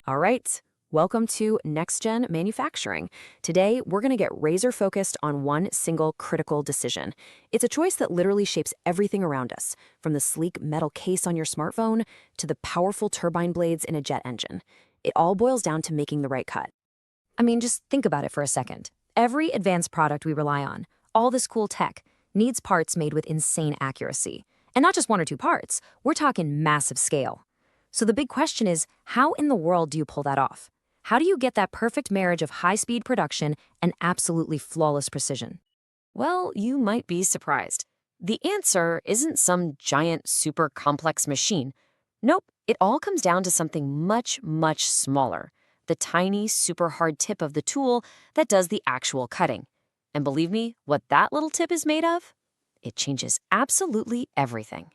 All right, welcome to Next Gen Manufacturing. Today, we're going to get razor focused on one single critical decision. It's a choice that literally shapes everything around us, from the sleek metal case on your smartphone to the powerful turbine blades in a jet engine. It all boils down to making the right cut. I mean, just think about it for a second. Every advanced product we rely on, all this cool tech, needs parts made with insane accuracy. And not just one or two parts, we're talking massive scale. So the big question is, how in the world do you pull that off? How do you get that perfect marriage of high-speed production and absolutely flawless precision? Well, you might be surprised. The answer isn't some giant, super complex machine. Nope, it all comes down to something much, much smaller. The tiny, super hard tip of the tool that does the actual cutting. And believe me, what that little tip is made of? It changes absolutely everything.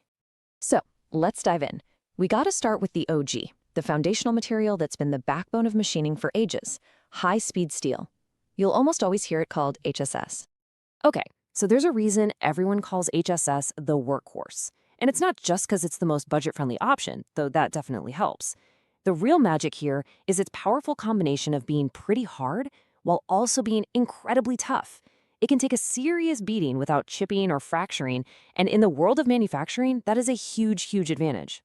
So, let's dive in. We gotta start with the OG, the foundational material that's been the backbone of machining for ages, high-speed steel. You'll almost always hear it called HSS. Okay, so there's a reason everyone calls HSS the workhorse. And it's not just because it's the most budget-friendly option, though that definitely helps. The real magic here is its powerful combination of being pretty hard while also being incredibly tough. It can take a serious beating without chipping or fracturing, and in the world of manufacturing, that is a huge, huge advantage.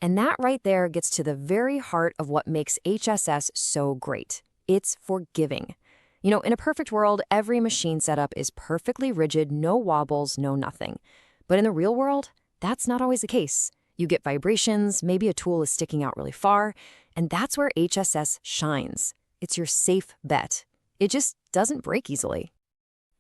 And that right there gets to the very heart of what makes HSS so great. It's forgiving. You know, in a perfect world, every machine setup is perfectly rigid, no wobbles, no nothing. But in the real world, that's not always the case. You get vibrations, maybe a tool is sticking out really far, and that's where HSS shines. It's your safe bet. It just doesn't break easily.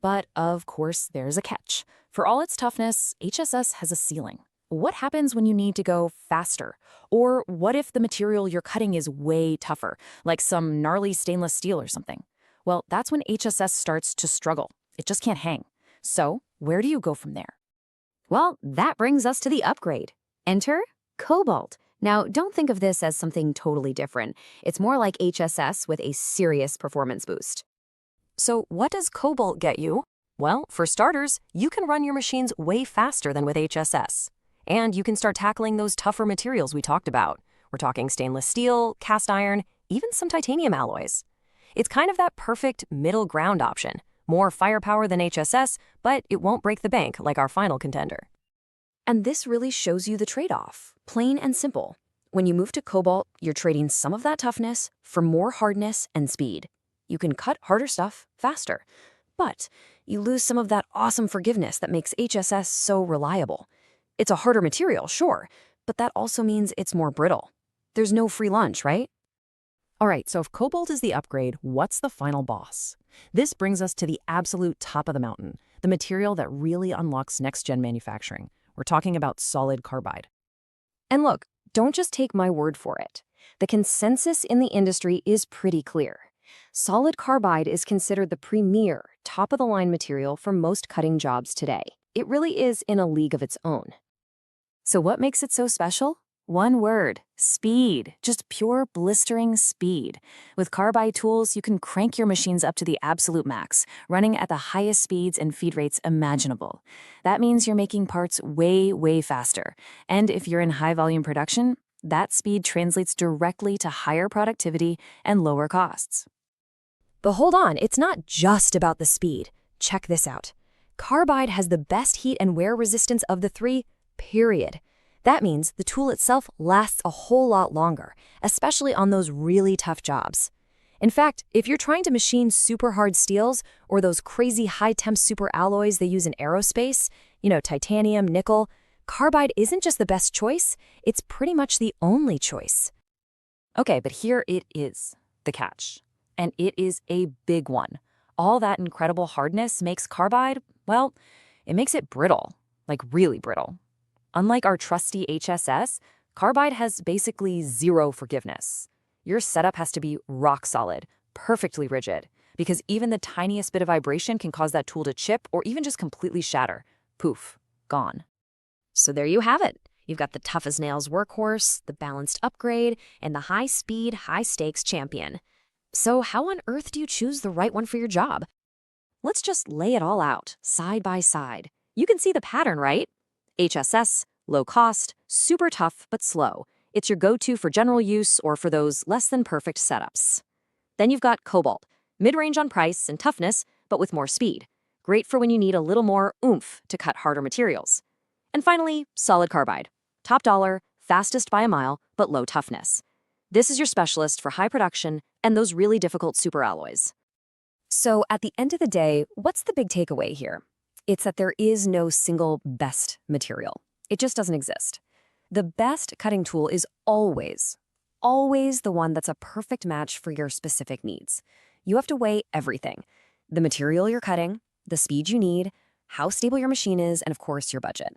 But of course, there's a catch. For all its toughness, HSS has a ceiling. What happens when you need to go faster? Or what if the material you're cutting is way tougher, like some gnarly stainless steel or something? Well, that's when HSS starts to struggle. It just can't hang. So, where do you go from there? Well, that brings us to the upgrade. Enter Cobalt. Now, don't think of this as something totally different. It's more like HSS with a serious performance boost. So, what does Cobalt get you? Well, for starters, you can run your machines way faster than with HSS. And you can start tackling those tougher materials we talked about. We're talking stainless steel, cast iron, even some titanium alloys. It's kind of that perfect middle ground option. More firepower than HSS, but it won't break the bank like our final contender. And this really shows you the trade-off, plain and simple. When you move to Cobalt, you're trading some of that toughness for more hardness and speed. You can cut harder stuff faster, but you lose some of that awesome forgiveness that makes HSS so reliable. It's a harder material, sure, but that also means it's more brittle. There's no free lunch, right? All right, so if Cobalt is the upgrade, what's the final boss? This brings us to the absolute top of the mountain, the material that really unlocks next-gen manufacturing. We're talking about solid carbide. And look, don't just take my word for it. The consensus in the industry is pretty clear. Solid carbide is considered the premier, top-of-the-line material for most cutting jobs today. It really is in a league of its own. So what makes it so special? One word: speed. Just pure blistering speed. With carbide tools, you can crank your machines up to the absolute max, running at the highest speeds and feed rates imaginable. That means you're making parts way, way faster. And if you're in high-volume production, that speed translates directly to higher productivity and lower costs. But hold on, it's not just about the speed. Check this out. Carbide has the best heat and wear resistance of the three, period. That means the tool itself lasts a whole lot longer, especially on those really tough jobs. In fact, if you're trying to machine super hard steels or those crazy high-temp super alloys they use in aerospace, titanium, nickel, carbide isn't just the best choice, it's pretty much the only choice. Okay, but here it is, the catch. And it is a big one. All that incredible hardness makes carbide, well, it makes it brittle, like really brittle. Unlike our trusty HSS, carbide has basically zero forgiveness. Your setup has to be rock solid, perfectly rigid, because even the tiniest bit of vibration can cause that tool to chip or even just completely shatter. Poof, gone. So there you have it. You've got the tough as nails workhorse, the balanced upgrade, and the high-speed, high-stakes champion. So how on earth do you choose the right one for your job? Let's just lay it all out, side by side. You can see the pattern, right? HSS, low cost, super tough but slow. It's your go-to for general use or for those less than perfect setups. Then you've got Cobalt, mid-range on price and toughness, but with more speed. Great for when you need a little more oomph to cut harder materials. And finally, Solid Carbide. Top dollar, fastest by a mile, but low toughness. This is your specialist for high production and those really difficult superalloys. So at the end of the day, what's the big takeaway here? It's that there is no single best material. It just doesn't exist. The best cutting tool is always the one that's a perfect match for your specific needs. You have to weigh everything: the material you're cutting, the speed you need, how stable your machine is, and of course, your budget.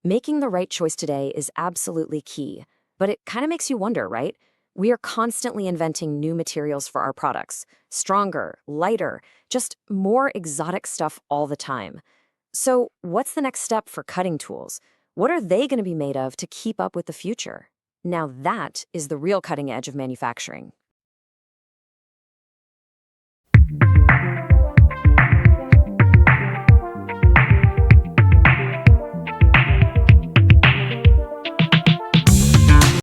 Making the right choice today is absolutely key, but it kind of makes you wonder, right? We are constantly inventing new materials for our products, stronger, lighter, just more exotic stuff all the time. So what's the next step for cutting tools? What are they going to be made of to keep up with the future? Now that is the real cutting edge of manufacturing.